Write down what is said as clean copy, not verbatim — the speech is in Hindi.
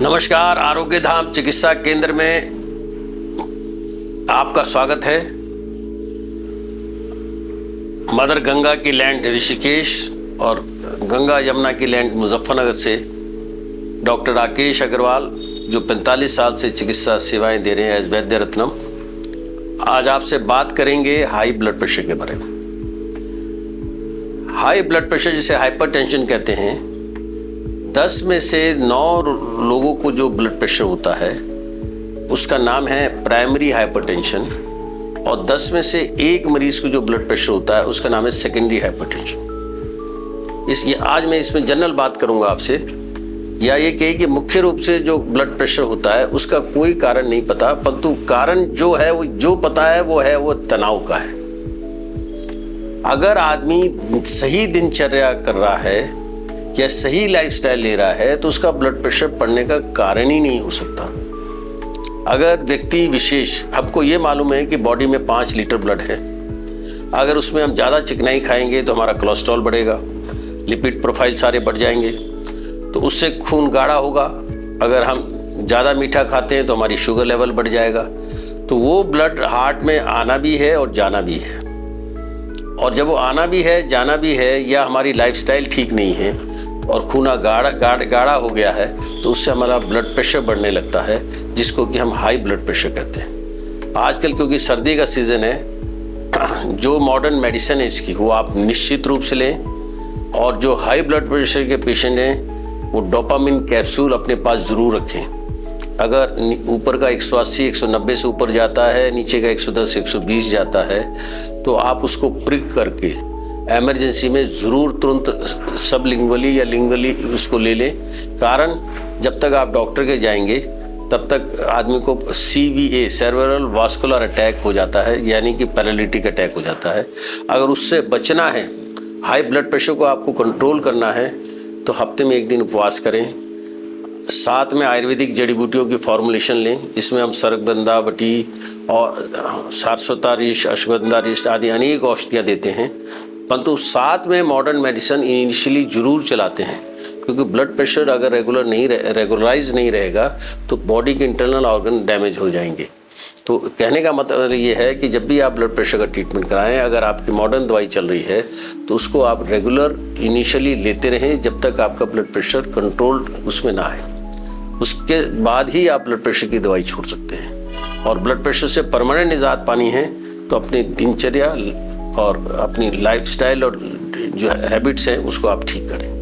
नमस्कार, आरोग्य धाम चिकित्सा केंद्र में आपका स्वागत है। मदर गंगा की लैंड ऋषिकेश और गंगा यमुना की लैंड मुजफ्फरनगर से डॉक्टर राकेश अग्रवाल, जो 45 साल से चिकित्सा सेवाएं दे रहे हैं एज वैद्य रत्नम, आज आपसे बात करेंगे हाई ब्लड प्रेशर के बारे में। हाई ब्लड प्रेशर जिसे हाइपरटेंशन कहते हैं, 10 में से 9 लोगों को जो ब्लड प्रेशर होता है उसका नाम है प्राइमरी हाइपरटेंशन, और 10 में से 1 मरीज को जो ब्लड प्रेशर होता है उसका नाम है सेकेंडरी हाइपरटेंशन। आज मैं इसमें जनरल बात करूंगा आपसे, या ये कहे कि मुख्य रूप से जो ब्लड प्रेशर होता है उसका कोई कारण नहीं पता, परंतु कारण जो है वो जो पता है वो तनाव का है। अगर आदमी सही दिनचर्या कर रहा है या सही लाइफस्टाइल ले रहा है तो उसका ब्लड प्रेशर बढ़ने का कारण ही नहीं हो सकता। अगर व्यक्ति विशेष, हमको ये मालूम है कि बॉडी में 5 लीटर ब्लड है, अगर उसमें हम ज़्यादा चिकनाई खाएंगे तो हमारा कोलेस्ट्रॉल बढ़ेगा, लिपिड प्रोफाइल सारे बढ़ जाएंगे, तो उससे खून गाढ़ा होगा। अगर हम ज़्यादा मीठा खाते हैं तो हमारी शुगर लेवल बढ़ जाएगा। तो वो ब्लड हार्ट में आना भी है और जाना भी है, और जब वो आना भी है जाना भी है, या हमारी लाइफस्टाइल ठीक नहीं है और खूना गाढ़ा हो गया है, तो उससे हमारा ब्लड प्रेशर बढ़ने लगता है, जिसको कि हम हाई ब्लड प्रेशर कहते हैं। आजकल क्योंकि सर्दी का सीज़न है, जो मॉडर्न मेडिसिन है इसकी वो आप निश्चित रूप से लें, और जो हाई ब्लड प्रेशर के पेशेंट हैं वो डोपामिन कैप्सूल अपने पास ज़रूर रखें। अगर ऊपर का 180 190 से ऊपर जाता है, नीचे का 110 120 जाता है, तो आप उसको प्रिक करके एमरजेंसी में ज़रूर तुरंत सबलिंगुअली या लिंगुअली उसको ले लें। कारण जब तक आप डॉक्टर के जाएंगे तब तक आदमी को CVA सेरेब्रल वास्कुलर अटैक हो जाता है, यानी कि पैरालिटिक अटैक हो जाता है। अगर उससे बचना है, हाई ब्लड प्रेशर को आपको कंट्रोल करना है, तो हफ्ते में 1 दिन उपवास करें। साथ में आयुर्वेदिक जड़ी बूटियों की फॉर्मुलेशन लें। इसमें हम सरगंधा वटी और सारस्वता रिष्ट, अश्वगंधा रिष्ट आदि अनेक औषधियाँ देते हैं, परंतु साथ में मॉडर्न मेडिसिन इनिशियली जरूर चलाते हैं, क्योंकि ब्लड प्रेशर अगर रेगुलराइज नहीं रहेगा तो बॉडी के इंटरनल ऑर्गन डैमेज हो जाएंगे। तो कहने का मतलब ये है कि जब भी आप ब्लड प्रेशर का ट्रीटमेंट कराएं, अगर आपकी मॉडर्न दवाई चल रही है तो उसको आप रेगुलर इनिशियली लेते रहें जब तक आपका ब्लड प्रेशर कंट्रोल उसमें ना आए। उसके बाद ही आप ब्लड प्रेशर की दवाई छोड़ सकते हैं। और ब्लड प्रेशर से परमानेंट निजात पानी है तो अपनी दिनचर्या और अपनी लाइफस्टाइल और जो हैबिट्स हैं उसको आप ठीक करें।